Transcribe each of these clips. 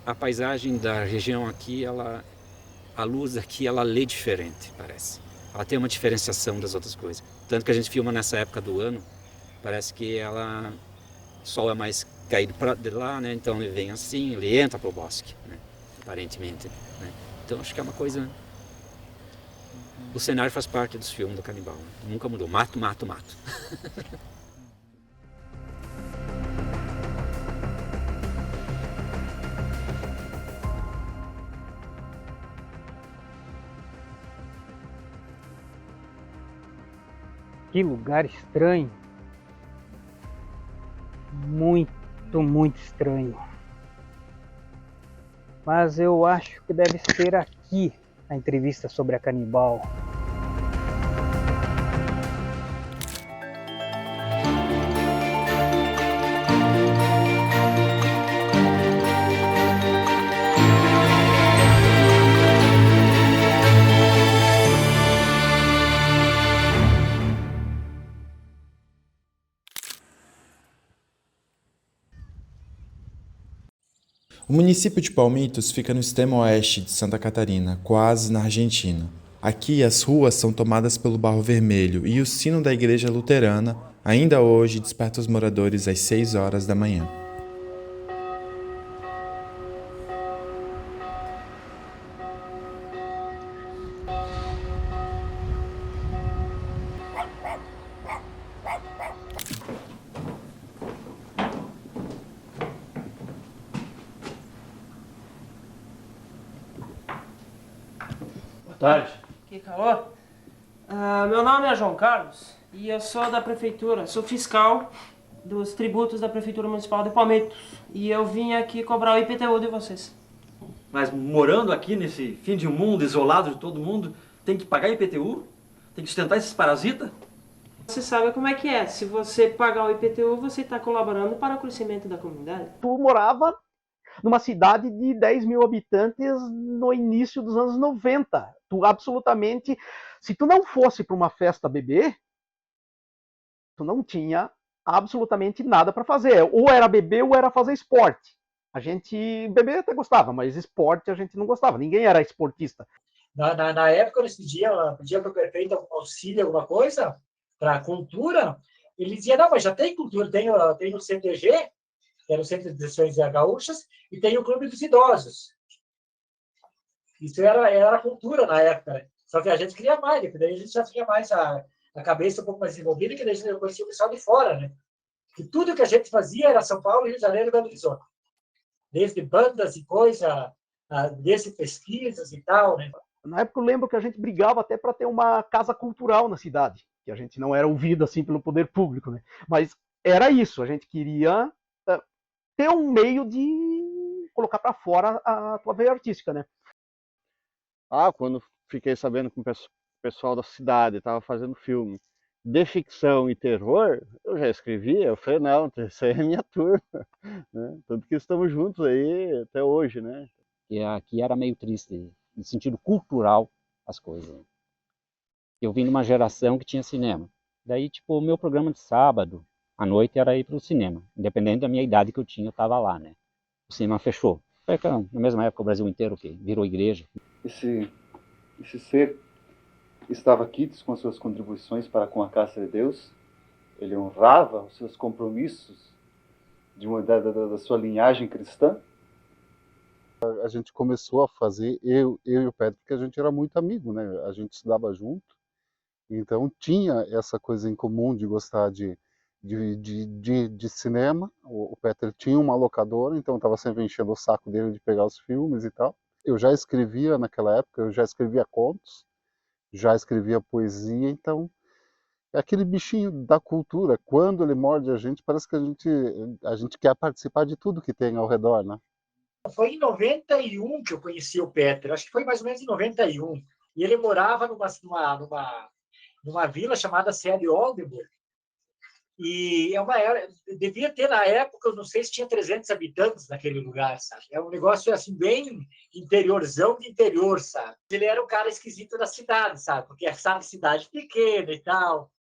a paisagem da região aqui, a luz aqui, ela lê diferente, parece. Ela tem uma diferenciação das outras coisas. Tanto que a gente filma nessa época do ano, parece que o sol é mais caído de lá, né? Então ele vem assim, ele entra pro bosque, né? Aparentemente, né? Então acho que é uma coisa. O cenário faz parte dos filmes do Canibal, né? Nunca mudou. Mato, mato, mato. Que lugar estranho. Muito, muito estranho. Mas eu acho que deve ser aqui a entrevista sobre a Canibal. O município de Palmitos fica no extremo oeste de Santa Catarina, quase na Argentina. Aqui as ruas são tomadas pelo barro vermelho e o sino da igreja luterana ainda hoje desperta os moradores às 6 horas da manhã. Boa tarde. Que calor. Meu nome é João Carlos e eu sou da prefeitura, sou fiscal dos tributos da Prefeitura Municipal de Palmitos. E eu vim aqui cobrar o IPTU de vocês. Mas morando aqui nesse fim de mundo, isolado de todo mundo, tem que pagar IPTU? Tem que sustentar esses parasitas? Você sabe como é que é, se você pagar o IPTU, você está colaborando para o crescimento da comunidade. Tu morava numa cidade de 10 mil habitantes no início dos anos 90. Tu absolutamente, se tu não fosse para uma festa beber, tu não tinha absolutamente nada para fazer. Ou era beber ou era fazer esporte. A gente beber até gostava, mas esporte a gente não gostava. Ninguém era esportista. Na época, eles pediam para o prefeito algum auxílio, alguma coisa, para a cultura. Ele dizia, não, mas já tem cultura, tem o CTG, que era o Centro de Tradições Gaúchas, e tem o Clube dos Idosos. Isso era cultura na época, né? Só que a gente queria mais, porque daí a gente já tinha mais a cabeça um pouco mais desenvolvida, que daí a gente conhecia o pessoal de fora, né? Que tudo que a gente fazia era São Paulo, Rio de Janeiro e Belo Horizonte. Desde bandas e coisa, desde pesquisas e tal, né? Na época eu lembro que a gente brigava até para ter uma casa cultural na cidade, que a gente não era ouvido assim pelo poder público, né? Mas era isso, a gente queria ter um meio de colocar para fora a tua veia artística, né? Quando fiquei sabendo que o pessoal da cidade estava fazendo filme de ficção e terror, eu já escrevia, eu falei, não, isso aí é minha turma, né? Tanto que estamos juntos aí até hoje, né? E aqui era meio triste, no sentido cultural, as coisas. Eu vim de uma geração que tinha cinema. Daí, tipo, o meu programa de sábado, à noite, era ir para o cinema. Independente da minha idade que eu tinha, eu estava lá, né? O cinema fechou. Foi na mesma época o Brasil inteiro que virou igreja. Esse ser estava quites com as suas contribuições para com a casa de Deus. Ele honrava os seus compromissos da sua linhagem cristã. A gente começou a fazer, eu e o Pedro, porque a gente era muito amigo, né? A gente estudava junto, então tinha essa coisa em comum de gostar de cinema. O Peter tinha uma locadora, então estava sempre enchendo o saco dele de pegar os filmes e tal. Eu já escrevia naquela época, eu já escrevia contos, já escrevia poesia, então é aquele bichinho da cultura. Quando ele morde a gente, parece que a gente quer participar de tudo que tem ao redor, né? Foi em 91 que eu conheci o Peter, acho que foi mais ou menos em 91. E ele morava numa vila chamada Sé de Oldenburg. E devia ter na época, eu não sei se tinha 300 habitantes naquele lugar, sabe? É um negócio assim bem interiorzão de interior, sabe? Ele era um cara esquisito da cidade, sabe? Porque sabe, cidade pequena e tal.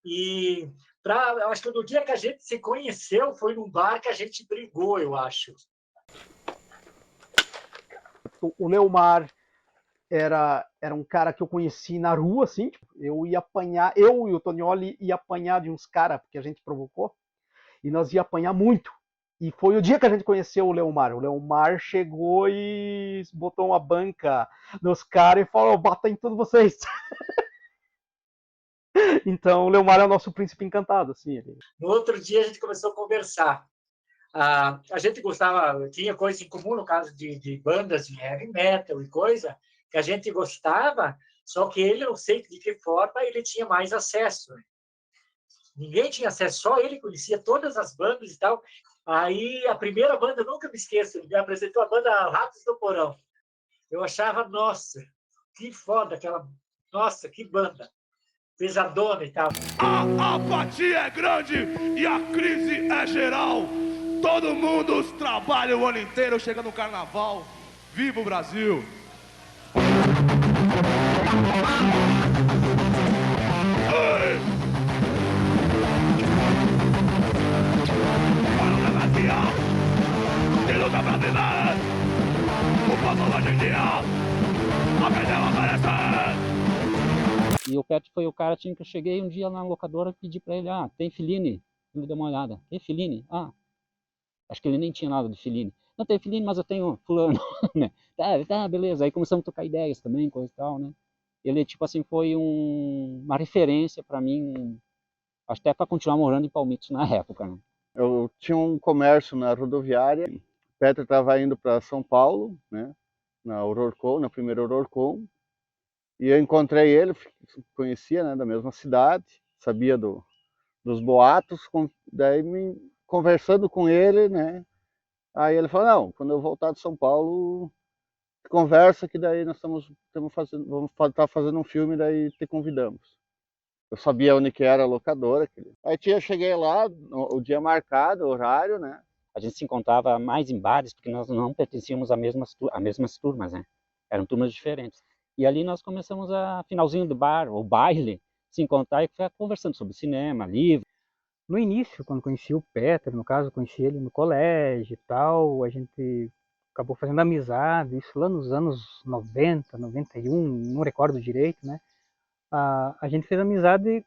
E eu acho que no dia que a gente se conheceu foi num bar que a gente brigou, eu acho. O Leomar era um cara que eu conheci na rua, assim, tipo, eu e o Tonioli ia apanhar de uns caras, porque a gente provocou, e nós ia apanhar muito. E foi o dia que a gente conheceu o Leomar. O Leomar chegou e botou uma banca nos caras e falou, bata em todos vocês. Então o Leomar é o nosso príncipe encantado, assim. No outro dia a gente começou a conversar. A gente gostava, tinha coisa em comum no caso de bandas de heavy metal e coisa, que a gente gostava, só que ele, não sei de que forma, ele tinha mais acesso. Ninguém tinha acesso, só ele conhecia todas as bandas e tal. Aí, a primeira banda, eu nunca me esqueço, ele me apresentou a banda Ratos do Porão. Eu achava, nossa, que foda aquela... Nossa, que banda. Pesadona e tal. A apatia é grande e a crise é geral. Todo mundo trabalha o ano inteiro, chega no carnaval. Viva o Brasil! Que luta pra viver! O povo hoje em dia aprendeu a merecer! E o Petro foi o cara que eu cheguei um dia na locadora e pedi pra ele, tem Fellini? Ele deu uma olhada. Tem Fellini? Acho que ele nem tinha nada de Fellini. Não tem Fellini, mas eu tenho fulano, né? Tá, beleza. Aí começamos a trocar ideias também, coisa e tal, né? Ele, tipo assim, foi uma referência pra mim, até pra continuar morando em Palmitos na época, né? Eu tinha um comércio na rodoviária, o Petro estava indo para São Paulo, né? Na Aurorcon, na primeira Aurorcon, e eu encontrei ele, conhecia, né, da mesma cidade, sabia dos boatos, daí conversando com ele, né? Aí ele falou, não, quando eu voltar de São Paulo, conversa que daí nós vamos estar fazendo um filme, daí te convidamos. Eu sabia onde que era a locadora. Aí cheguei lá, o dia marcado, o horário, né? A gente se encontrava mais em bares, porque nós não pertencíamos às mesmas turmas, né? Eram turmas diferentes. E ali nós começamos finalzinho do bar, o baile, se encontrar e ficar conversando sobre cinema, livro. No início, quando conheci o Petro, no caso, conheci ele no colégio e tal, a gente acabou fazendo amizade, isso lá nos anos 90, 91, não recordo direito, né? A gente fez amizade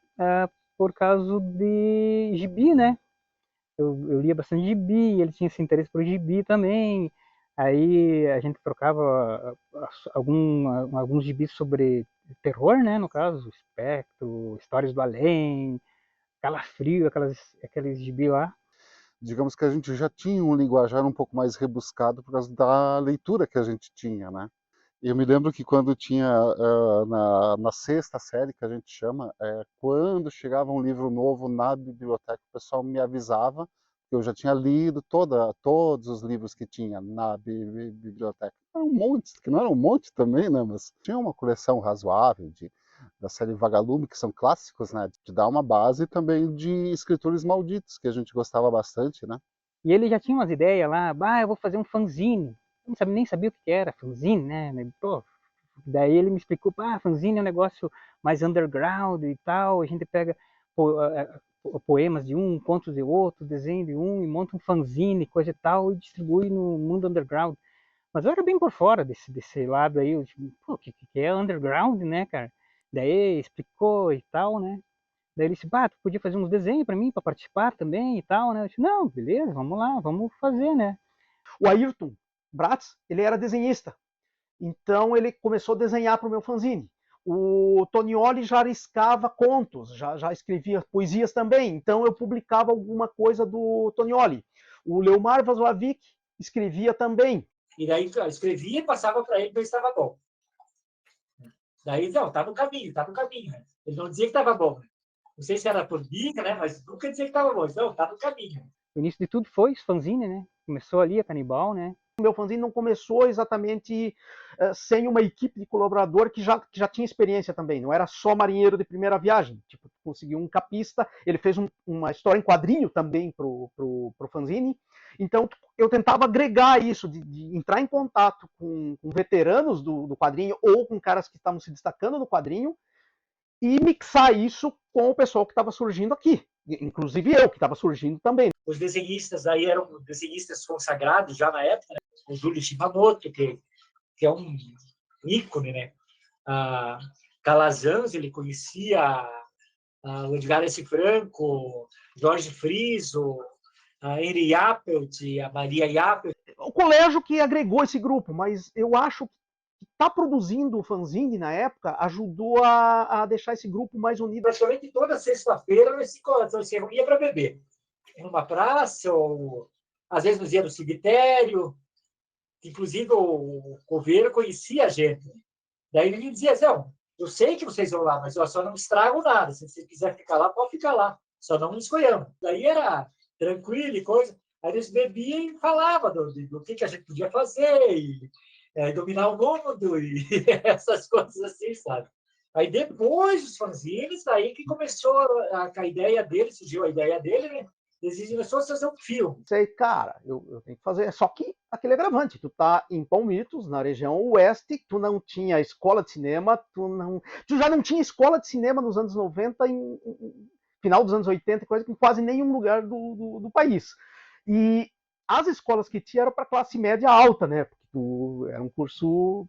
por causa de gibi, né? Eu lia bastante gibi, ele tinha esse interesse por gibi também. Aí a gente trocava alguns gibis sobre terror, né? No caso, Espectro, Histórias do Além, Calafrio, aqueles gibi lá. Digamos que a gente já tinha um linguajar um pouco mais rebuscado por causa da leitura que a gente tinha, né? Eu me lembro que quando tinha, na sexta série, que a gente chama, quando chegava um livro novo na biblioteca, o pessoal me avisava que eu já tinha lido todos os livros que tinha na biblioteca. Era um monte, que não era um monte também, né? Mas tinha uma coleção razoável da série Vagalume, que são clássicos, né? De dar uma base, e também de Escritores Malditos, que a gente gostava bastante, né? E ele já tinha umas ideias lá, eu vou fazer um fanzine. Eu nem sabia o que era fanzine, né? Pô, daí ele me explicou, fanzine é um negócio mais underground e tal, a gente pega poemas de um, contos de outro, desenho de um, e monta um fanzine, coisa e tal, e distribui no mundo underground. Mas eu era bem por fora desse lado aí, eu tipo, o que é underground, né, cara? Daí explicou e tal, né? Daí ele disse, tu podia fazer uns desenhos para mim, para participar também e tal, né? Eu disse, não, beleza, vamos lá, vamos fazer, né? O Ayrton Bratz, ele era desenhista. Então ele começou a desenhar para o meu fanzine. O Tonioli já riscava contos, já escrevia poesias também. Então eu publicava alguma coisa do Tonioli. O Leomar Vazovic escrevia também. E daí eu escrevia e passava para ele ver se estava bom. Daí, não, tá no caminho. Né? Ele não dizia que estava bom. Não sei se era por bica, né? Mas nunca dizia que estava bom. Não, tá no caminho. O início de tudo foi os fanzine, né? Começou ali a Canibal, né? O meu fanzine não começou exatamente sem uma equipe de colaborador que já tinha experiência também. Não era só marinheiro de primeira viagem. Tipo, conseguiu um capista, ele fez uma história em quadrinho também pro fanzine. Então, eu tentava agregar isso, de entrar em contato com veteranos do quadrinho ou com caras que estavam se destacando no quadrinho e mixar isso com o pessoal que estava surgindo aqui. Inclusive eu, que estava surgindo também. Os desenhistas aí eram desenhistas consagrados já na época, né? O Júlio Shimamoto, que que é um ícone, né? Calazans, ele conhecia o Edgar S. Franco, Jorge Friso, a Henry Appelt, a Maria Appelt. O colégio que agregou esse grupo, mas eu acho que estar produzindo o fanzine na época ajudou a deixar esse grupo mais unido. Praticamente toda sexta-feira nós se reunia para beber. Numa praça, ou às vezes nos ia no cemitério. Inclusive o Coveiro conhecia a gente. Daí ele me dizia assim, eu sei que vocês vão lá, mas eu só não estrago nada. Se você quiser ficar lá, pode ficar lá. Só não escolhamos. Daí era tranquilo e coisa. Aí eles bebiam e falavam do que a gente podia fazer, e dominar o mundo, e essas coisas assim, sabe? Aí depois dos fanzines, aí que começou a ideia dele, surgiu a ideia dele, né? Eles começou a fazer um filme. Sei, cara, eu tenho que fazer. Só que aquele agravante, tu tá em Palmitos, na região oeste, tu não tinha escola de cinema, tu já não tinha escola de cinema nos anos 90, final dos anos 80, coisa em quase nenhum lugar do país. E as escolas que tinha eram para classe média alta, né? Porque era um curso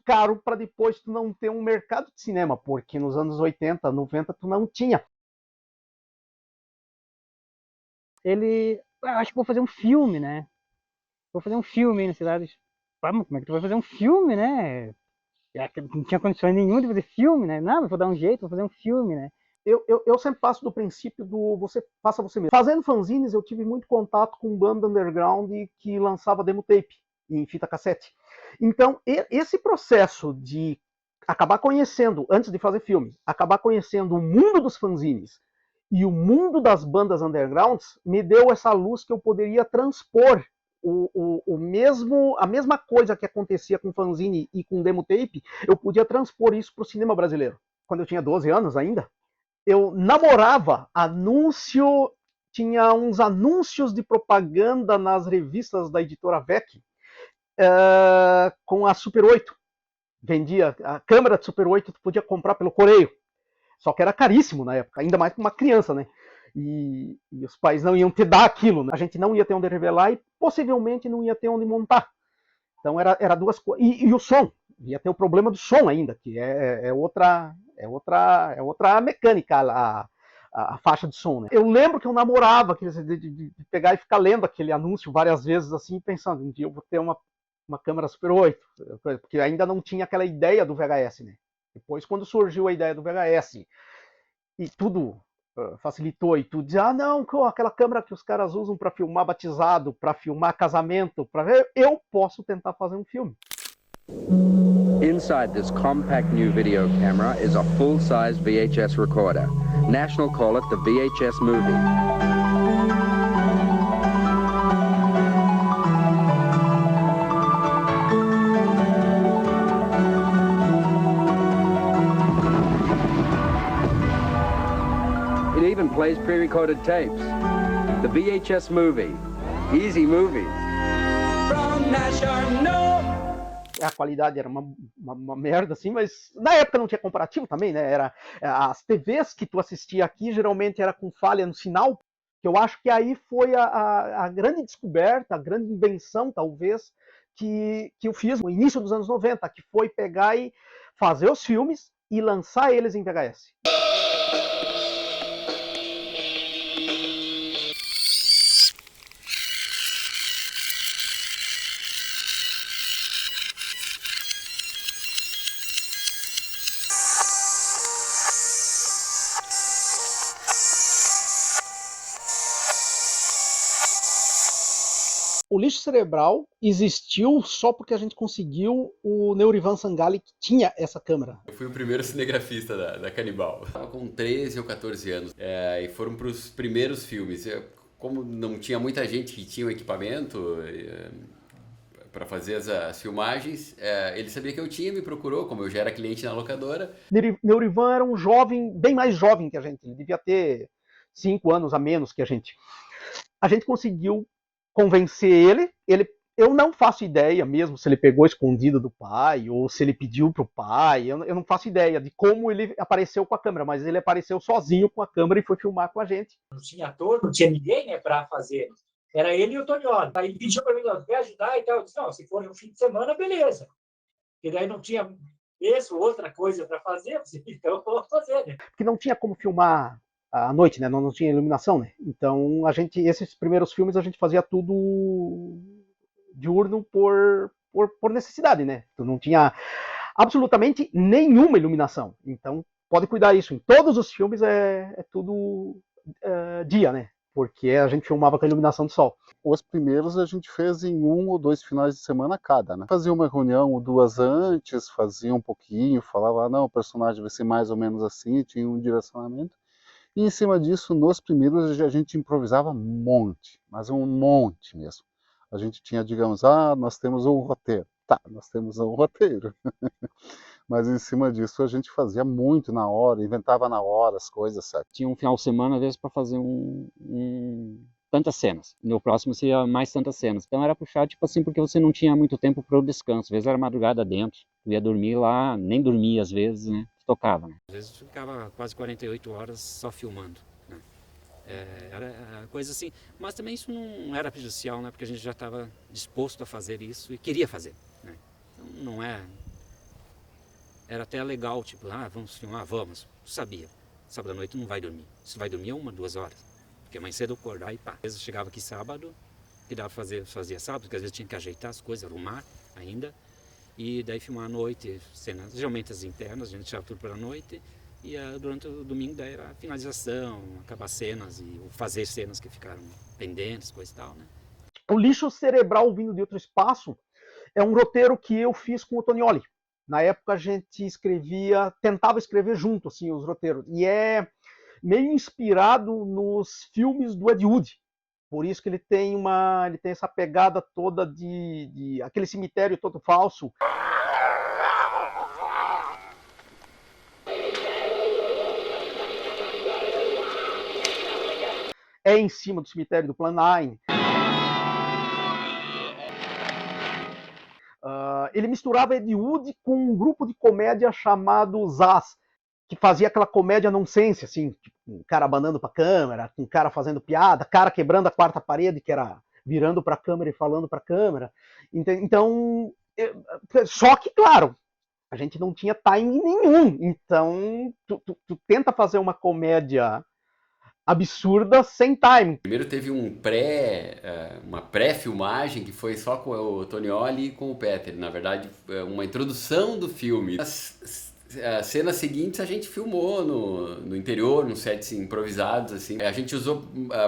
caro para depois tu não ter um mercado de cinema, porque nos anos 80, 90 tu não tinha. Acho que vou fazer um filme, né? Vou fazer um filme aí na cidade. Vamos, como é que tu vai fazer um filme, né? Não tinha condições nenhuma de fazer filme, né? Não, vou dar um jeito, vou fazer um filme, né? Eu sempre passo do princípio do você faça você mesmo. Fazendo fanzines, eu tive muito contato com banda underground que lançava demo tape em fita cassete. Então, esse processo de acabar conhecendo, antes de fazer filme, acabar conhecendo o mundo dos fanzines e o mundo das bandas undergrounds, me deu essa luz que eu poderia transpor a mesma coisa que acontecia com fanzine e com demo tape, eu podia transpor isso para o cinema brasileiro. Quando eu tinha 12 anos ainda, eu namorava anúncio, tinha uns anúncios de propaganda nas revistas da editora VEC com a Super 8. Vendia a câmera de Super 8, tu podia comprar pelo correio. Só que era caríssimo na época, ainda mais para uma criança, né? E os pais não iam te dar aquilo, né? A gente não ia ter onde revelar e possivelmente não ia ter onde montar. Então era duas coisas. E o som, ia ter o problema do som ainda, que é outra mecânica a faixa de som, né? Eu lembro que eu namorava de pegar e ficar lendo aquele anúncio várias vezes assim, pensando, um dia eu vou ter uma câmera Super 8, porque ainda não tinha aquela ideia do VHS, né? Depois, quando surgiu a ideia do VHS e tudo facilitou e tudo, dizia, não, aquela câmera que os caras usam para filmar batizado, para filmar casamento, eu posso tentar fazer um filme. Inside this compact new video camera is a full-size VHS recorder. National call it the VHS Movie. It even plays pre-recorded tapes. The VHS Movie. Easy movies. From National. A qualidade era uma merda, assim, mas na época não tinha comparativo também, né? As TVs que tu assistia aqui geralmente era com falha no sinal, que eu acho que aí foi a grande descoberta, a grande invenção, talvez, que eu fiz no início dos anos 90, que foi pegar e fazer os filmes e lançar eles em VHS. O lixo cerebral existiu só porque a gente conseguiu o Neurivan Sangali, que tinha essa câmera. Eu fui o primeiro cinegrafista da Canibal. Eu estava com 13 ou 14 anos e foram para os primeiros filmes. Como não tinha muita gente que tinha o equipamento para fazer as filmagens, ele sabia que eu tinha, me procurou, como eu já era cliente na locadora. Neurivan era um jovem, bem mais jovem que a gente. Ele devia ter 5 anos a menos que a gente. A gente conseguiu convencer ele, eu não faço ideia mesmo se ele pegou escondido do pai ou se ele pediu pro pai, eu não faço ideia de como ele apareceu com a câmera, mas ele apareceu sozinho com a câmera e foi filmar com a gente. Não tinha ator, não tinha ninguém, né, para fazer. Era ele e o Tonioli. Aí ele pediu para mim, quer ajudar e tal. Eu disse, não, se for no fim de semana, beleza. E daí não tinha mesmo outra coisa para fazer, então eu vou fazer, né? Porque não tinha como filmar à noite, né? Não tinha iluminação, né? Então esses primeiros filmes a gente fazia tudo diurno por necessidade, né? Então não tinha absolutamente nenhuma iluminação. Então pode cuidar isso. Em todos os filmes é tudo dia, né? Porque a gente filmava com a iluminação do sol. Os primeiros a gente fez em 1 ou 2 finais de semana cada, né? Fazia uma reunião ou 2 antes, fazia um pouquinho, falava, não, o personagem vai ser mais ou menos assim, tinha um direcionamento. E em cima disso, nos primeiros a gente improvisava um monte, mas um monte mesmo. A gente tinha, digamos, nós temos um roteiro. Tá, nós temos um roteiro. Mas em cima disso a gente fazia muito na hora, inventava na hora as coisas, sabe? Tinha um final de semana, às vezes, para fazer tantas cenas. No próximo seria mais tantas cenas. Então era puxar, tipo assim, porque você não tinha muito tempo para o descanso. Às vezes era madrugada dentro, tu ia dormir lá, nem dormia às vezes, né? Tocava, né? Às vezes ficava quase 48 horas só filmando, né? Era coisa assim. Mas também isso não era prejudicial, né? Porque a gente já estava disposto a fazer isso e queria fazer, né? Então não é... Era até legal, tipo, vamos filmar, vamos. Eu sabia, sábado à noite não vai dormir. Se vai dormir 1, 2 horas. Porque amanhã cedo eu acordar e pá. Às vezes eu chegava aqui sábado, que dava pra fazia sábado, porque às vezes tinha que ajeitar as coisas, arrumar ainda. E daí filmar à noite, cenas, geralmente as internas, a gente deixava tudo para a noite. E durante o domingo daí era a finalização, acabar cenas e fazer cenas que ficaram pendentes, coisa e tal, né? O Lixo Cerebral Vindo de Outro Espaço é um roteiro que eu fiz com o Tonioli. Na época a gente tentava escrever junto assim, os roteiros. E é meio inspirado nos filmes do Ed Wood. Por isso que ele tem essa pegada toda de aquele cemitério todo falso. É em cima do cemitério do Plan 9. Ele misturava Ed Wood com um grupo de comédia chamado Zaz, que fazia aquela comédia nonsense, assim, tipo, um cara abanando pra câmera, um cara fazendo piada, cara quebrando a quarta parede, que era virando pra câmera e falando pra câmera. Então, só que, claro, a gente não tinha timing nenhum. Então, tu tenta fazer uma comédia absurda sem time. Primeiro teve uma pré-filmagem que foi só com o Tonioli e com o Peter. Na verdade, uma introdução do filme. As cenas seguintes a gente filmou no interior, nos sets improvisados, assim. A gente usou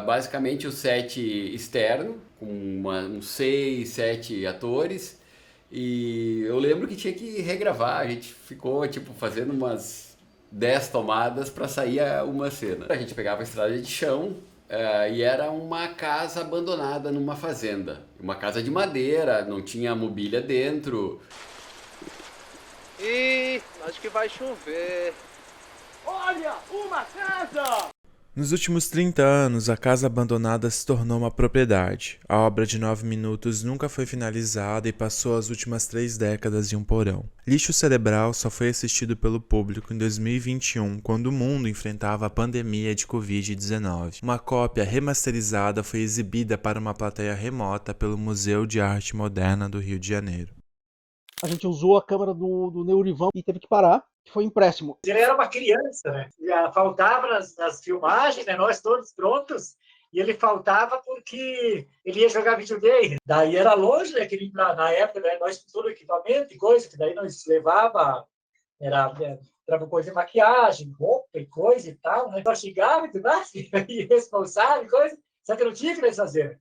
basicamente o set externo, com uns 6, 7 atores. E eu lembro que tinha que regravar. A gente ficou, fazendo umas 10 tomadas para sair uma cena. A gente pegava a estrada de chão e era uma casa abandonada numa fazenda. Uma casa de madeira, não tinha mobília dentro. Ih, acho que vai chover. Olha, uma casa! Nos últimos 30 anos, a casa abandonada se tornou uma propriedade. A obra de 9 minutos nunca foi finalizada e passou as últimas 3 décadas em um porão. Lixo Cerebral só foi assistido pelo público em 2021, quando o mundo enfrentava a pandemia de Covid-19. Uma cópia remasterizada foi exibida para uma plateia remota pelo Museu de Arte Moderna do Rio de Janeiro. A gente usou a câmera do Neurivan e teve que parar. Foi empréstimo. Ele era uma criança, né? Faltava nas filmagens, né? Nós todos prontos, e ele faltava porque ele ia jogar videogame. Daí era longe, né? Que ele, na época, né? Nós com todo o equipamento e coisa, que daí nós levava, era coisa de maquiagem, roupa e coisa e tal, né? Nós chegava e tudo mais, irresponsável e coisa, só que não tinha o que nós fazer.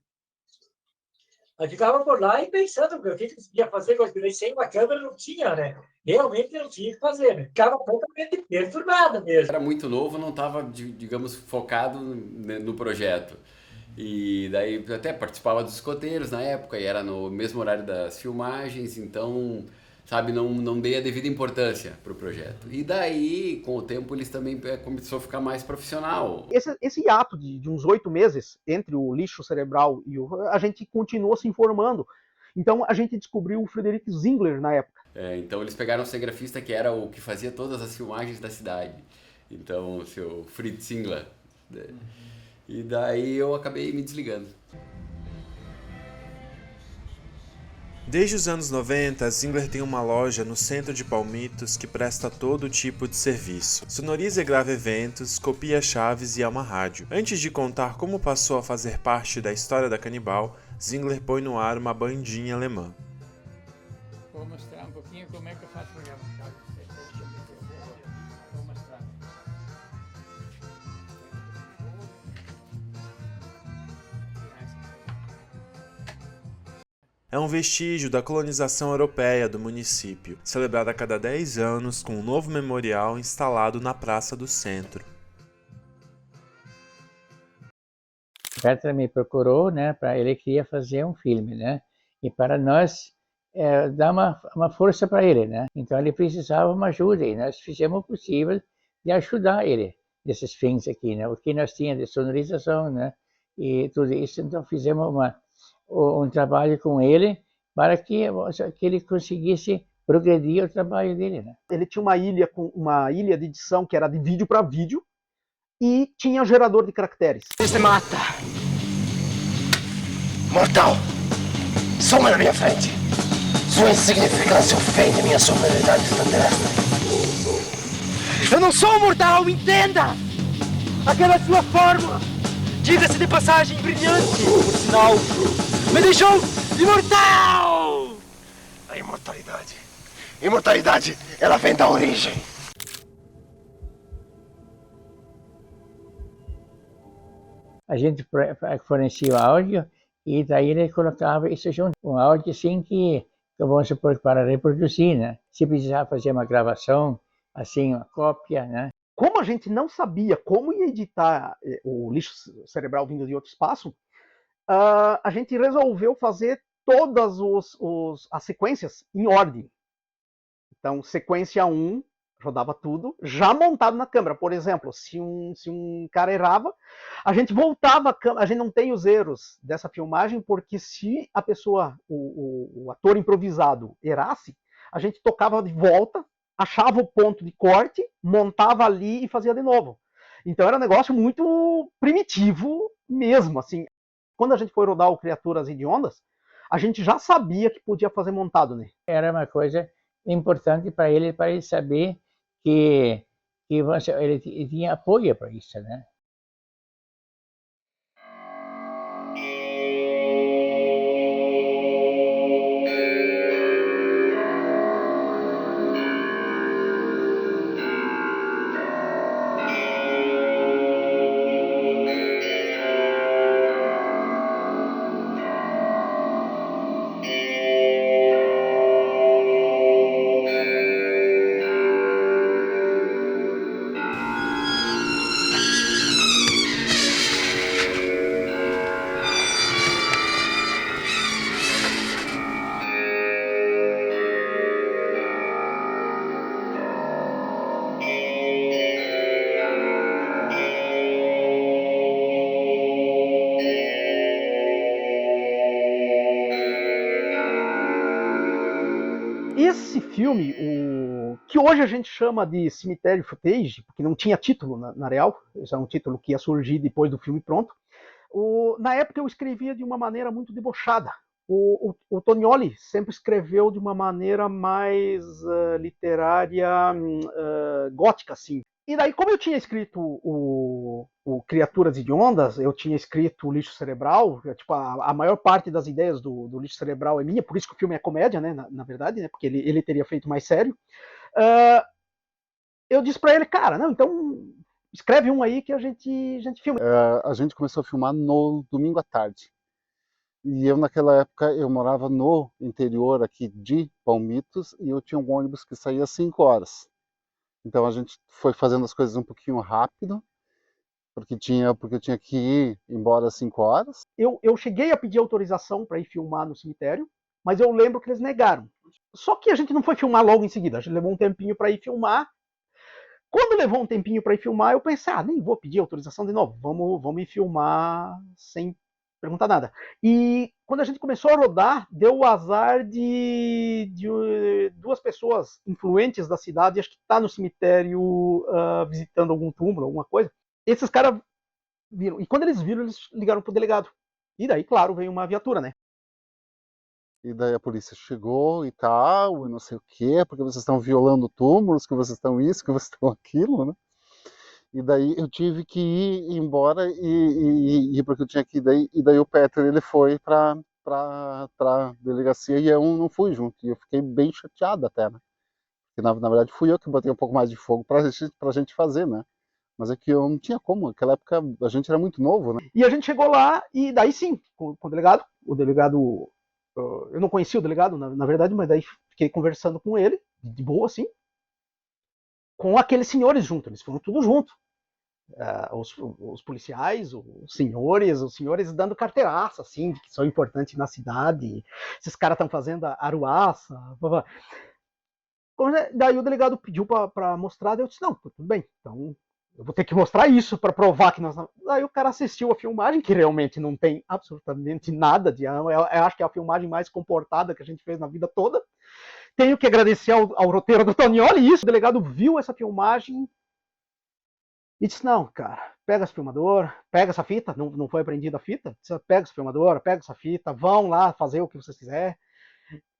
Aí ficava por lá e pensando o que ia fazer, coisa sem uma câmera não tinha, né? Realmente não tinha o que fazer, né? Ficava completamente perturbado mesmo. Era muito novo, não estava, digamos, focado no projeto. E daí até participava dos escoteiros na época, e era no mesmo horário das filmagens, então, sabe, não dei a devida importância para o projeto. E daí, com o tempo, eles também começou a ficar mais profissional. Esse hiato de uns 8 meses entre o Lixo Cerebral e a gente continuou se informando. Então, a gente descobriu o Frederic Zingler na época. Então, eles pegaram um cinegrafista que era o que fazia todas as filmagens da cidade. Então, o seu Fritz Zingler. E daí eu acabei me desligando. Desde os anos 90, a Zingler tem uma loja no centro de Palmitos que presta todo tipo de serviço. Sonoriza e grava eventos, copia chaves e é uma rádio. Antes de contar como passou a fazer parte da história da Canibal, Zingler põe no ar uma bandinha alemã. Vou mostrar um pouquinho como é que eu faço para gravar. Vou mostrar. É um vestígio da colonização europeia do município, celebrado a cada 10 anos com um novo memorial instalado na Praça do Centro. Petra me procurou, né, para ele queria fazer um filme, né, e para nós dar uma força para ele, né. Então ele precisava de uma ajuda e nós fizemos o possível de ajudar ele nesses fins aqui, né, o que nós tínhamos de sonorização, né, e tudo isso. Então fizemos um trabalho com ele para que ele conseguisse progredir o trabalho dele, né. Ele tinha uma ilha de edição que era de vídeo para vídeo e tinha gerador de caracteres. Você mata! Mortal! Soma na minha frente! Sua insignificância ofende minha sonoridade extraterrestre. Eu não sou mortal, entenda! Aquela sua forma, diga-se de passagem, brilhante, por sinal, me deixou imortal! A imortalidade, ela vem da origem. A gente fornecia o áudio e daí ele colocava isso junto. Um áudio assim que vamos supor, para reproduzir, né? Se precisar fazer uma gravação, assim, uma cópia, né? Como a gente não sabia como ia editar o lixo cerebral vindo de outro espaço, a gente resolveu fazer todas as sequências em ordem. Então, sequência 1, rodava tudo, já montado na câmera. Por exemplo, se um cara errava, a gente voltava a câmera. A gente não tem os erros dessa filmagem, porque se a pessoa, o ator improvisado, errasse, a gente tocava de volta, achava o ponto de corte, montava ali e fazia de novo. Então era um negócio muito primitivo mesmo, assim. Quando a gente foi rodar o Criaturas Hediondas, a gente já sabia que podia fazer montado, né? Era uma coisa importante para ele saber que ele tinha apoio para isso, né? Esse filme, que hoje a gente chama de Cemitério Footage, porque não tinha título na real, esse era um título que ia surgir depois do filme pronto. Na época eu escrevia de uma maneira muito debochada. O Tonioli sempre escreveu de uma maneira mais literária, gótica, assim. E daí, como eu tinha escrito o Criaturas Hediondas, eu tinha escrito o Lixo Cerebral, tipo, a maior parte das ideias do Lixo Cerebral é minha, por isso que o filme é comédia, né, na verdade, né, porque ele teria feito mais sério. Eu disse pra ele, cara, não, então escreve um aí que a gente filma. A gente começou a filmar no domingo à tarde. E eu, naquela época, eu morava no interior aqui de Palmitos e eu tinha um ônibus que saía às 5 horas. Então a gente foi fazendo as coisas um pouquinho rápido, porque eu tinha que ir embora às 5 horas. Eu cheguei a pedir autorização para ir filmar no cemitério, mas eu lembro que eles negaram. Só que a gente não foi filmar logo em seguida, a gente levou um tempinho para ir filmar. Quando levou um tempinho para ir filmar, eu pensei, nem vou pedir autorização de novo, vamos ir filmar sem perguntar nada. E quando a gente começou a rodar, deu o azar de duas pessoas influentes da cidade, acho que tá no cemitério visitando algum túmulo, alguma coisa. Esses caras viram, e quando eles viram, eles ligaram pro delegado. E daí, claro, veio uma viatura, né? E daí a polícia chegou e tal, e não sei o quê, porque vocês estão violando túmulos, que vocês estão isso, que vocês estão aquilo, né? E daí eu tive que ir embora e porque eu tinha que ir e daí o Peter ele foi para delegacia e eu não fui junto. E eu fiquei bem chateado até, né? Porque na verdade fui eu que botei um pouco mais de fogo pra gente fazer, né? Mas é que eu não tinha como, naquela época a gente era muito novo, né? E a gente chegou lá e daí sim, com o delegado, eu não conhecia o delegado, na verdade, mas daí fiquei conversando com ele, de boa assim, com aqueles senhores junto, eles foram tudo junto. Os policiais, os senhores dando carteiraça, assim, que são importantes na cidade, esses caras estão fazendo aruaça. Daí o delegado pediu para mostrar, daí eu disse, não, tudo bem, então eu vou ter que mostrar isso para provar que nós... Daí o cara assistiu a filmagem, que realmente não tem absolutamente nada de... Eu acho que é a filmagem mais comportada que a gente fez na vida toda. Tenho que agradecer ao roteiro do Tonioli, isso. O delegado viu essa filmagem e disse, não, cara, pega esse filmador, pega essa fita, não foi apreendida a fita, pega esse filmador, pega essa fita, vão lá fazer o que vocês quiserem,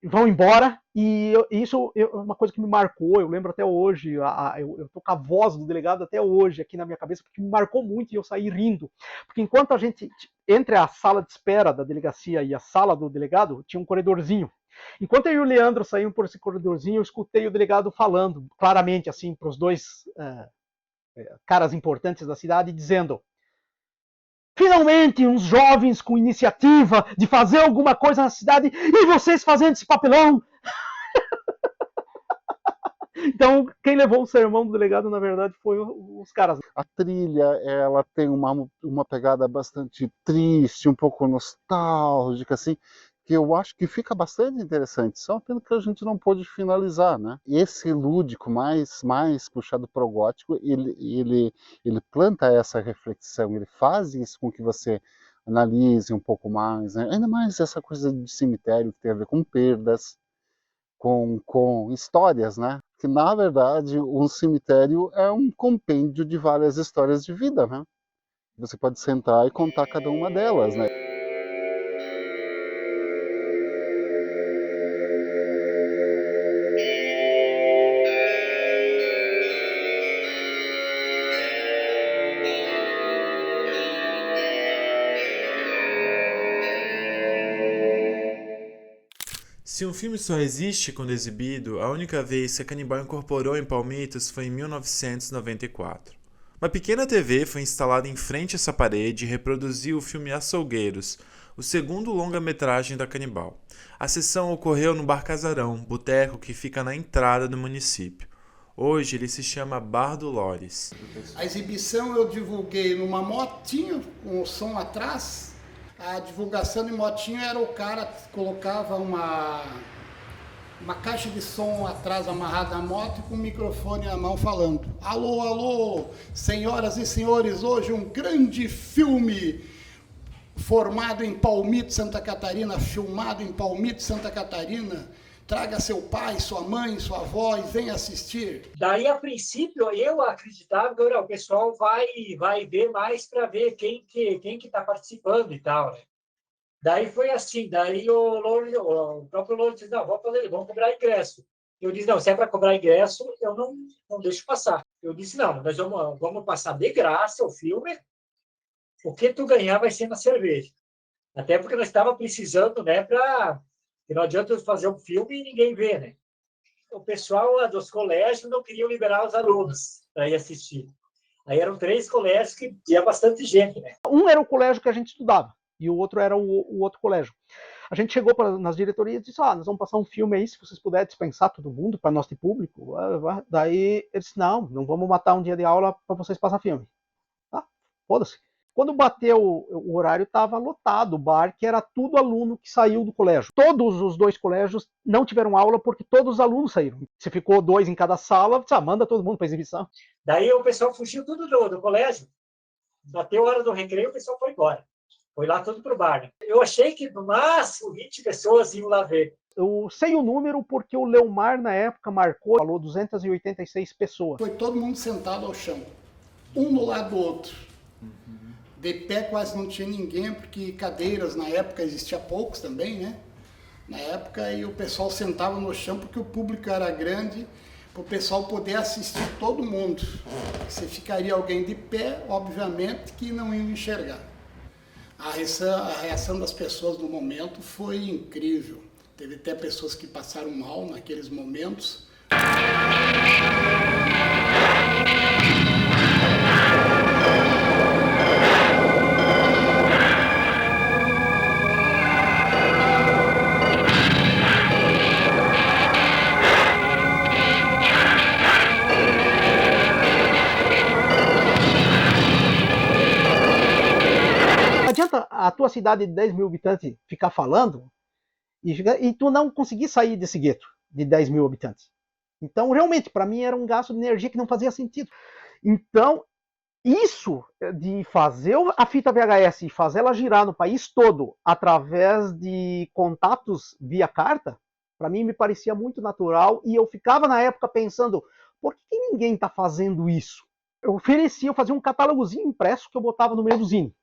vão embora. E isso é uma coisa que me marcou, eu lembro até hoje, eu tô com a voz do delegado até hoje aqui na minha cabeça, porque me marcou muito e eu saí rindo. Porque enquanto a gente, entre a sala de espera da delegacia e a sala do delegado, tinha um corredorzinho. Enquanto eu e o Leandro saímos por esse corredorzinho, eu escutei o delegado falando claramente assim para os dois caras importantes da cidade, dizendo: finalmente uns jovens com iniciativa de fazer alguma coisa na cidade e vocês fazendo esse papelão. Então, quem levou o sermão do delegado, na verdade, foi os caras. A trilha, ela tem uma pegada bastante triste, um pouco nostálgica, assim, que eu acho que fica bastante interessante, só pelo que a gente não pôde finalizar, né? Esse lúdico mais puxado para o gótico, ele planta essa reflexão, ele faz isso com que você analise um pouco mais, né? Ainda mais essa coisa de cemitério que tem a ver com perdas, com histórias, né? Que na verdade um cemitério é um compêndio de várias histórias de vida, né? Você pode sentar e contar cada uma delas, né? Se um filme só existe quando exibido, a única vez que a Canibal incorporou em Palmitos foi em 1994. Uma pequena TV foi instalada em frente a essa parede e reproduziu o filme Açougueiros, o segundo longa-metragem da Canibal. A sessão ocorreu no Bar Casarão, boteco que fica na entrada do município. Hoje ele se chama Bar do Lores. A exibição eu divulguei numa motinha com o som atrás. A divulgação de motinho era o cara que colocava uma caixa de som atrás amarrada na moto e com o microfone na mão falando: alô, alô, senhoras e senhores, hoje um grande filme formado em Palmito, Santa Catarina, filmado em Palmito, Santa Catarina. Traga seu pai, sua mãe, sua avó e venha assistir. Daí, a princípio, eu acreditava que o pessoal vai ver mais para ver quem que está participando e tal, né? Daí foi assim, daí o próprio Louro disse, não, vamos cobrar ingresso. Eu disse, não, se é para cobrar ingresso, eu não deixo passar. Eu disse, não, nós vamos passar de graça o filme, o que tu ganhar vai ser na cerveja. Até porque nós estávamos precisando, né, que não adianta fazer um filme e ninguém vê, né? O pessoal dos colégios não queriam liberar os alunos para ir assistir. Aí eram 3 colégios que tinha bastante gente, né? Um era o colégio que a gente estudava e o outro era o outro colégio. A gente chegou nas diretorias e disse, nós vamos passar um filme aí, se vocês puderem dispensar todo mundo para nós de público. Daí eles disse, não vamos matar um dia de aula para vocês passar filme. Tá, foda-se. Quando bateu o horário, estava lotado o bar, que era tudo aluno que saiu do colégio. Todos os 2 colégios não tiveram aula porque todos os alunos saíram. Se ficou 2 em cada sala, manda todo mundo para exibição. Daí o pessoal fugiu tudo do colégio. Bateu a hora do recreio, o pessoal foi embora. Foi lá tudo pro bar. Né? Eu achei que no máximo 20 pessoas iam lá ver. Eu sei o número porque o Leomar, na época, falou 286 pessoas. Foi todo mundo sentado ao chão, um do lado do outro. De pé quase não tinha ninguém, porque cadeiras na época existia poucos também, né? na época, e o pessoal sentava no chão porque o público era grande, para o pessoal poder assistir todo mundo. Se ficaria alguém de pé, obviamente que não ia enxergar. A reação das pessoas no momento foi incrível. Teve até pessoas que passaram mal naqueles momentos. Não adianta a tua cidade de 10 mil habitantes ficar falando e tu não conseguir sair desse gueto de 10 mil habitantes. Então, realmente, para mim era um gasto de energia que não fazia sentido. Então, isso de fazer a fita VHS e fazer ela girar no país todo através de contatos via carta, para mim me parecia muito natural e eu ficava na época pensando, por que ninguém está fazendo isso? Eu fazia um catálogozinho impresso que eu botava no meio do zine.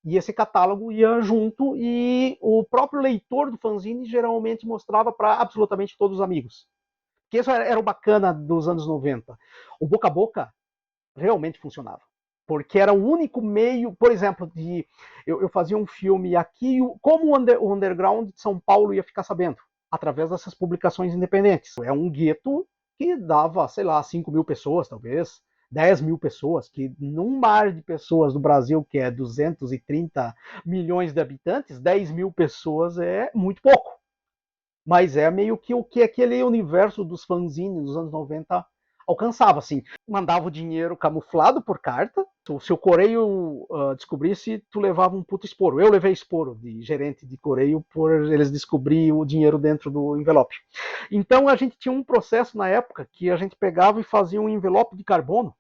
E esse catálogo ia junto e o próprio leitor do fanzine geralmente mostrava para absolutamente todos os amigos. Porque isso era o bacana dos anos 90. O boca a boca realmente funcionava. Porque era o único meio, por exemplo, eu fazia um filme aqui, como o underground de São Paulo ia ficar sabendo? Através dessas publicações independentes. É um gueto que dava, sei lá, 5 mil pessoas, talvez, 10 mil pessoas, que num mar de pessoas do Brasil, que é 230 milhões de habitantes, 10 mil pessoas é muito pouco. Mas é meio que o que aquele universo dos fanzines dos anos 90 alcançava, assim. Mandava o dinheiro camuflado por carta. Se o correio descobrisse, tu levava um puto esporo. Eu levei esporo de gerente de correio por eles descobrirem o dinheiro dentro do envelope. Então a gente tinha um processo na época que a gente pegava e fazia um envelope de carbono.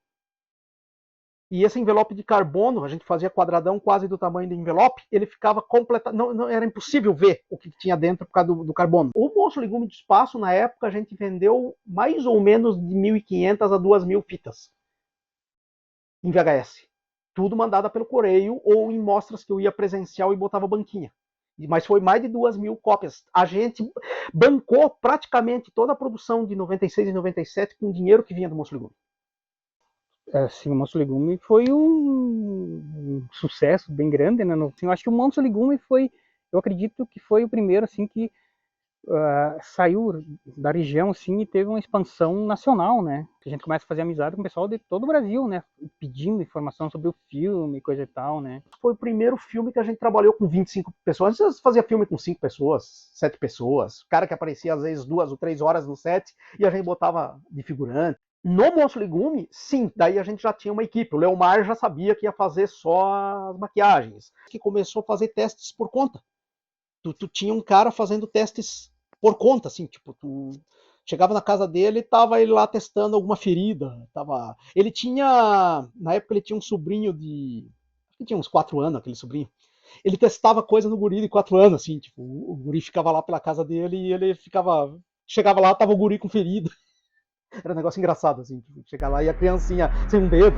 E esse envelope de carbono, a gente fazia quadradão quase do tamanho do envelope, ele ficava não era impossível ver o que tinha dentro por causa do carbono. O Monstro Legume do Espaço, na época, a gente vendeu mais ou menos de 1.500 a 2.000 fitas em VHS. Tudo mandada pelo correio ou em mostras que eu ia presencial e botava banquinha. Mas foi mais de 2.000 cópias. A gente bancou praticamente toda a produção de 96 e 97 com o dinheiro que vinha do Monstro Legume. Assim, o Monstro Legume foi um sucesso bem grande, né? Assim, eu acho que o Monstro Legume eu acredito que foi o primeiro, assim, que saiu da região, assim, e teve uma expansão nacional, né? A gente começa a fazer amizade com o pessoal de todo o Brasil, né? Pedindo informação sobre o filme, coisa e tal, né? Foi o primeiro filme que a gente trabalhou com 25 pessoas. Antes fazia filme com 5 pessoas, 7 pessoas. O cara que aparecia às vezes 2 ou 3 horas no set e a gente botava de figurante. No Monstro Legume, sim, daí a gente já tinha uma equipe. O Leomar já sabia que ia fazer só as maquiagens. Que começou a fazer testes por conta. Tu tinha um cara fazendo testes por conta, assim, tipo, tu chegava na casa dele e tava ele lá testando alguma ferida. Ele tinha, na época ele tinha um sobrinho ele tinha uns 4 anos, aquele sobrinho. Ele testava coisa no guri de 4 anos, assim, tipo, o guri ficava lá pela casa dele e ele chegava lá, tava o guri com ferida. Era um negócio engraçado, assim, chegar lá e a criancinha sem um dedo.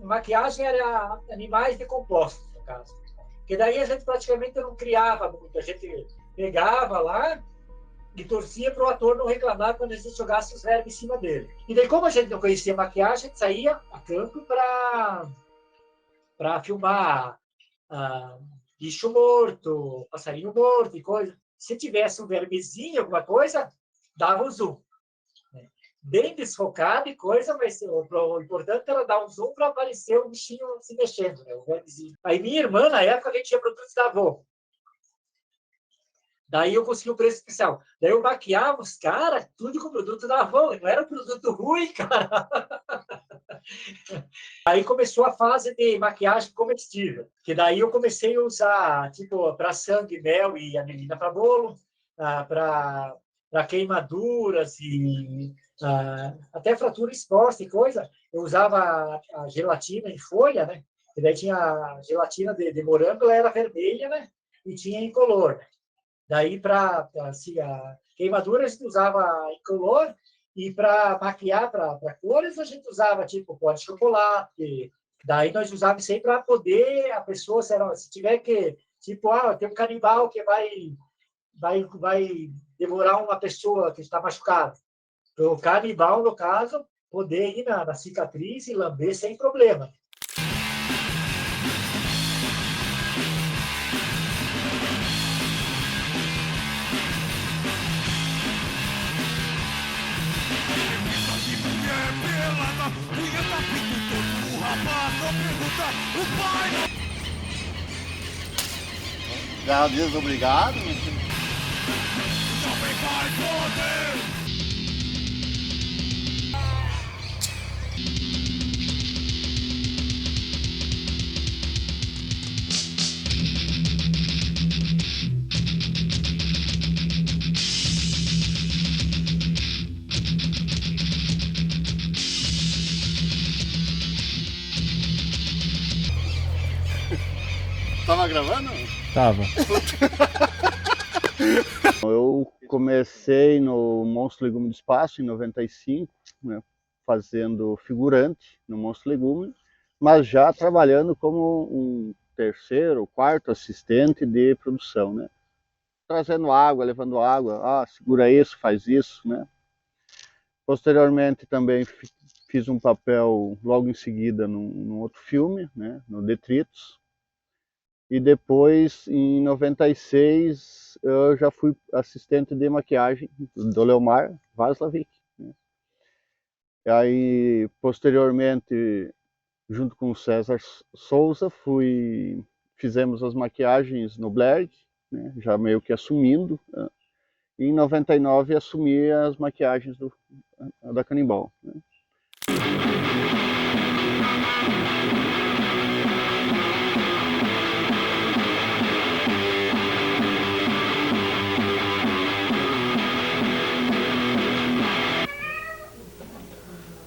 Maquiagem era animais decompostos, no caso. Porque daí a gente praticamente não criava muito. A gente pegava lá e torcia para o ator não reclamar quando a gente jogasse os vermes em cima dele. E daí, como a gente não conhecia maquiagem, a gente saía a campo para filmar bicho morto, passarinho morto e coisa. Se tivesse um vermezinho, alguma coisa, dava um zoom. Bem desfocado e coisa, mas o importante era dar um zoom para aparecer o bichinho se mexendo, né? O vermezinho. Aí minha irmã, na época, a gente tinha produtos da Avon. Daí eu consegui o preço especial. Daí eu maquiava os caras, tudo com produto da Avon. Não era produto ruim, cara. Aí começou a fase de maquiagem comestível, que daí eu comecei a usar, tipo, para sangue, mel e anilina para bolo, para queimaduras e até fratura exposta e coisa. Eu usava a gelatina em folha, né? E daí tinha a gelatina de morango, ela era vermelha, né? E tinha incolor. Daí, para assim, a queimadura, a gente usava incolor, e para maquiar para cores, a gente usava tipo pó de chocolate. Daí nós usávamos isso aí para poder a pessoa, se tiver que, tipo, tem um canibal que vai devorar uma pessoa que está machucada. Então, o canibal, no caso, poder ir na cicatriz e lamber sem problema. Já diz obrigado. Tava gravando? Tava. Eu comecei no Monstro Legume do Espaço em 95, né, fazendo figurante no Monstro Legume, mas já trabalhando como um terceiro, quarto assistente de produção, né? Trazendo água, levando água, segura isso, faz isso, né? Posteriormente também fiz um papel logo em seguida num outro filme, né, no Detritos. E depois, em 96, eu já fui assistente de maquiagem do Leomar Vaslavik, né? E aí, posteriormente, junto com o César Souza, fizemos as maquiagens no Blair, né, já meio que assumindo. Né? E em 99 assumi as maquiagens da Canibal. Né?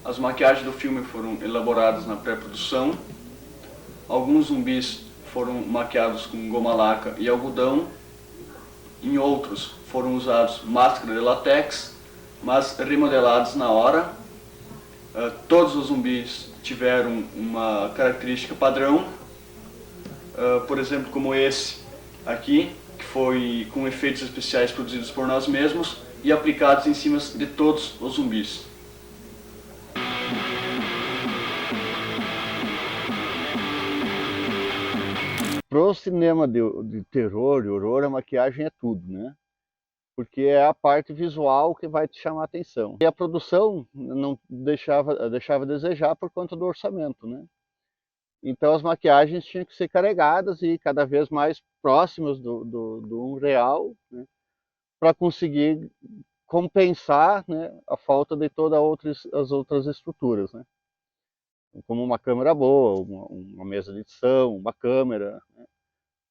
As maquiagens do filme foram elaboradas na pré-produção. Alguns zumbis foram maquiados com goma laca e algodão. Em outros foram usados máscara de látex, mas remodelados na hora. Todos os zumbis tiveram uma característica padrão. Por exemplo, como esse aqui, que foi com efeitos especiais produzidos por nós mesmos e aplicados em cima de todos os zumbis. Pro cinema de terror e horror, a maquiagem é tudo, né? Porque é a parte visual que vai te chamar a atenção. E a produção não deixava a desejar por conta do orçamento, né? Então as maquiagens tinham que ser carregadas e cada vez mais próximas do real, né? Para conseguir compensar, né, a falta de todas as outras estruturas, né? Como uma câmera boa, uma mesa de edição, uma câmera, né?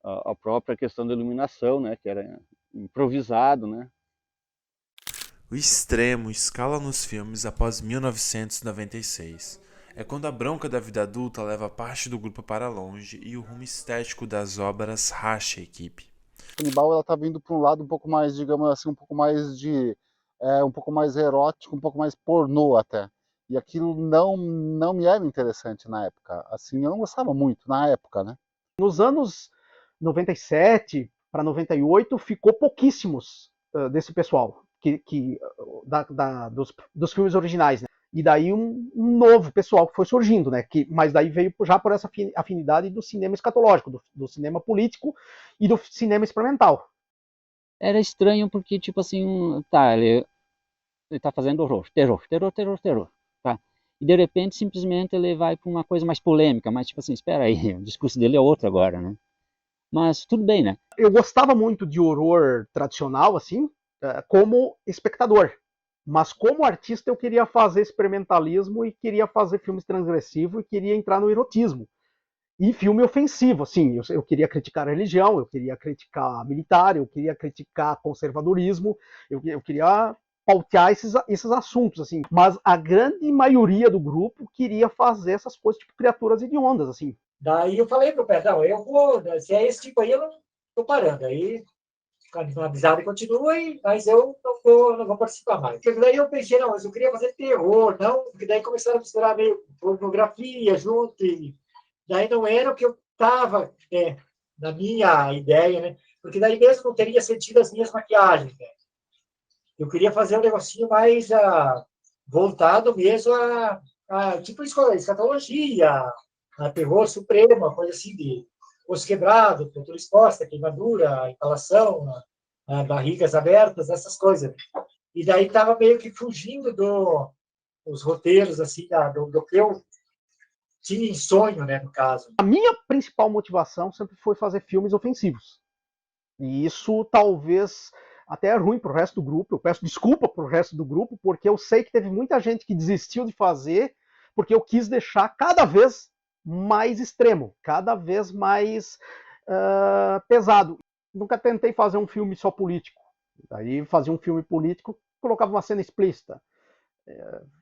A própria questão da iluminação, né, que era improvisado, né? O extremo escala nos filmes após 1996. É quando a bronca da vida adulta leva parte do grupo para longe e o rumo estético das obras racha a equipe. Canibal, ela tá vindo para um lado um pouco mais, digamos assim, um pouco mais um pouco mais erótico, um pouco mais pornô até. E aquilo não me era interessante na época. Assim, eu não gostava muito na época, né? Nos anos 97 para 98 ficou pouquíssimos desse pessoal dos filmes originais, né? E daí um novo pessoal que foi surgindo, né? Mas daí veio já por essa afinidade do cinema escatológico, do cinema político e do cinema experimental. Era estranho porque, tipo assim, ele tá fazendo horror, terror, tá? E de repente, simplesmente, ele vai para uma coisa mais polêmica, mas tipo assim, espera aí, o discurso dele é outro agora, né? Mas tudo bem, né? Eu gostava muito de horror tradicional, assim, como espectador. Mas como artista eu queria fazer experimentalismo e queria fazer filmes transgressivos e queria entrar no erotismo. E filme ofensivo, assim, eu queria criticar a religião, eu queria criticar militar, eu queria criticar conservadorismo, eu queria pautear esses assuntos, assim. Mas a grande maioria do grupo queria fazer essas coisas, tipo criaturas hediondas, assim. Daí eu falei pro Pedrão, eu vou, se é esse tipo aí, eu não tô parando. Aí a amizade continua, mas eu não vou participar mais. Porque daí eu pensei, não, mas eu queria fazer terror, não, porque daí começaram a misturar meio pornografia junto, e daí não era o que eu estava, na minha ideia, né? Porque daí mesmo não teria sentido as minhas maquiagens, né? Eu queria fazer um negocinho mais voltado mesmo a tipo escatologia, a terror supremo, uma coisa assim de osso quebrado, cultura exposta, queimadura, instalação, barrigas abertas, essas coisas. E daí estava meio que fugindo dos roteiros, assim, do que eu tinha em sonho, né, no caso. A minha principal motivação sempre foi fazer filmes ofensivos. E isso talvez até é ruim para o resto do grupo. Eu peço desculpa para o resto do grupo, porque eu sei que teve muita gente que desistiu de fazer, porque eu quis deixar cada vez mais extremo, cada vez mais pesado. Nunca tentei fazer um filme só político. Daí fazia um filme político, colocava uma cena explícita.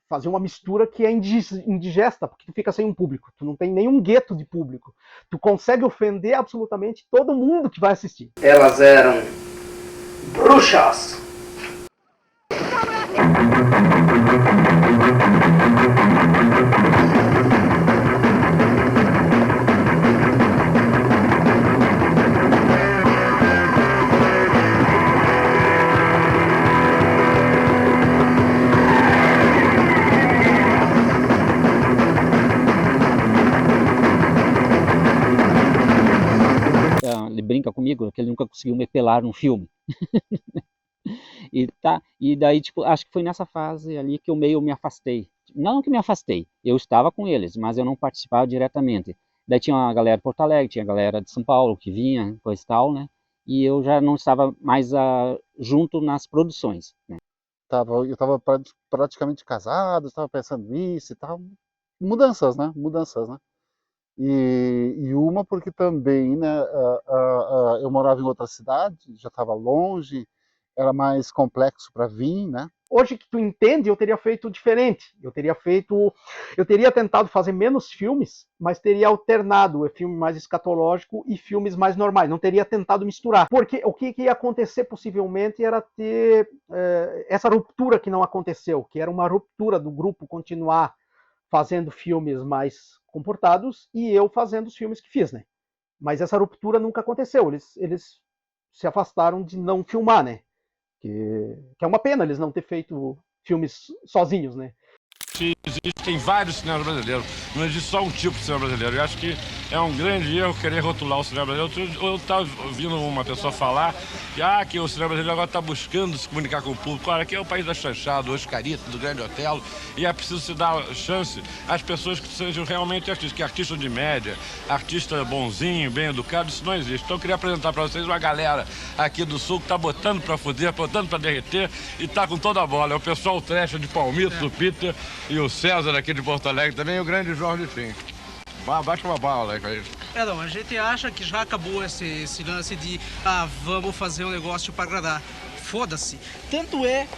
Fazia uma mistura que é indigesta, porque tu fica sem um público. Tu não tem nenhum gueto de público. Tu consegue ofender absolutamente todo mundo que vai assistir. Elas eram bruxas. Ele brinca comigo que ele nunca conseguiu me pelar num filme. E daí, tipo, acho que foi nessa fase ali que eu meio me afastei. Não que me afastei, eu estava com eles, mas eu não participava diretamente. Daí tinha a galera de Porto Alegre, tinha a galera de São Paulo que vinha, coisa e tal, né? E eu já não estava mais junto nas produções, né? Eu estava praticamente casado, estava pensando nisso e tal. Mudanças, né? E uma porque também, né, eu morava em outra cidade, já estava longe, era mais complexo para vir, né? Hoje que tu entende, eu teria feito diferente. Eu teria tentado fazer menos filmes, mas teria alternado filme mais escatológico e filmes mais normais. Não teria tentado misturar. Porque o que ia acontecer possivelmente era ter essa ruptura que não aconteceu, que era uma ruptura do grupo continuar fazendo filmes mais comportados e eu fazendo os filmes que fiz, né? Mas essa ruptura nunca aconteceu. Eles se afastaram de não filmar, né? Que é uma pena eles não ter feito filmes sozinhos, né? Existem vários cinemas brasileiros, não existe só um tipo de cinema brasileiro. Eu acho que é um grande erro querer rotular o cinema brasileiro. Eu estava ouvindo uma pessoa falar que o cinema brasileiro agora está buscando se comunicar com o público. Olha, aqui é o país da chanchada, do Oscarito, do Grande Otelo, e é preciso se dar chance às pessoas que sejam realmente artistas, que artista de média, artista bonzinho, bem educado, isso não existe. Então eu queria apresentar para vocês uma galera aqui do Sul que está botando para foder, botando para derreter e está com toda a bola. É o pessoal Trash de Palmito, do Peter, e o César aqui de Porto Alegre também, e o grande Jorge Fim. Baixa uma bala aí com isso. Não, a gente acha que já acabou esse lance de vamos fazer um negócio para agradar. Foda-se. Tanto é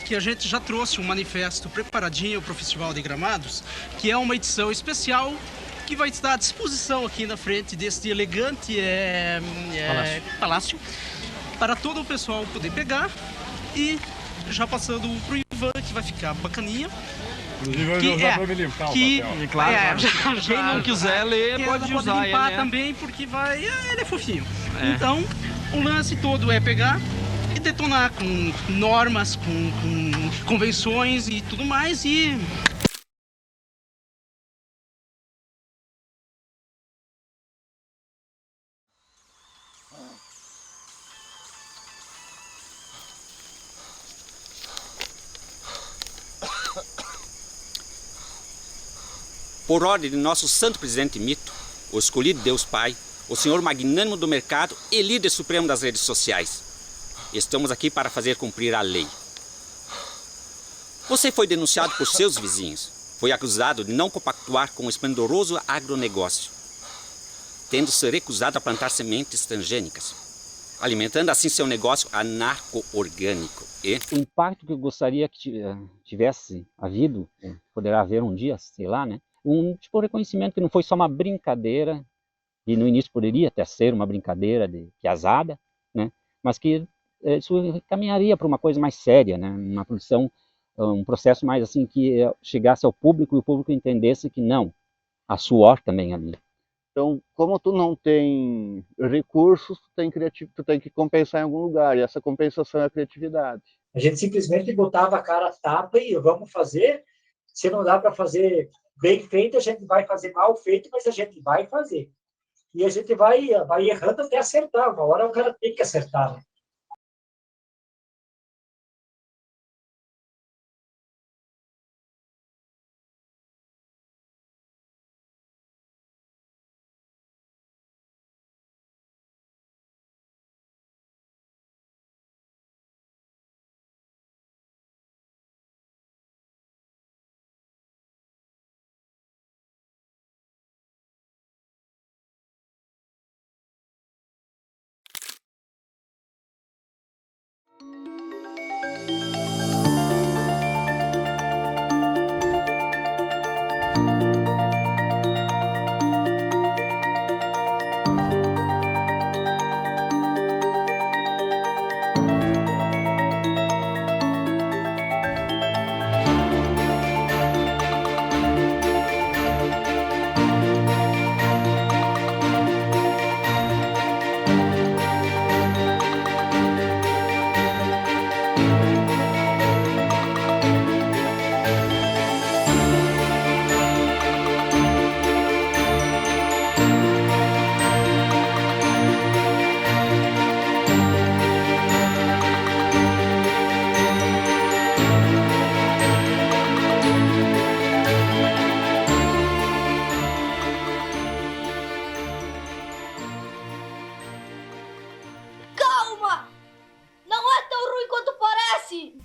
que a gente já trouxe um manifesto preparadinho para o Festival de Gramados, que é uma edição especial que vai estar à disposição aqui na frente deste elegante palácio para todo o pessoal poder pegar e já passando pro Ivan, que vai ficar bacaninha. Inclusive eu vou usar pra me limpar o papel. Claro, quem não quiser ler pode usar limpar ele, né? também, porque ele é fofinho. Então, o lance todo é pegar e detonar com normas, com convenções e tudo mais e... Por ordem de nosso santo presidente Mito, o escolhido Deus Pai, o senhor magnânimo do mercado e líder supremo das redes sociais. Estamos aqui para fazer cumprir a lei. Você foi denunciado por seus vizinhos. Foi acusado de não compactuar com o esplendoroso agronegócio, tendo se recusado a plantar sementes transgênicas, alimentando assim seu negócio anarco-orgânico. E o impacto que eu gostaria que tivesse havido, poderá haver um dia, sei lá, né? Um tipo de reconhecimento que não foi só uma brincadeira, e no início poderia até ser uma brincadeira de piazada, né? Mas que isso caminharia para uma coisa mais séria, né? Uma produção, um processo mais assim que chegasse ao público e o público entendesse que não, há suor também ali. Então, como tu não tem recursos, tu tem que compensar em algum lugar, e essa compensação é a criatividade. A gente simplesmente botava a cara a tapa e vamos fazer. Se não dá para fazer bem feito, a gente vai fazer mal feito, mas a gente vai fazer. E a gente vai errando até acertar. Uma hora o cara tem que acertar, né?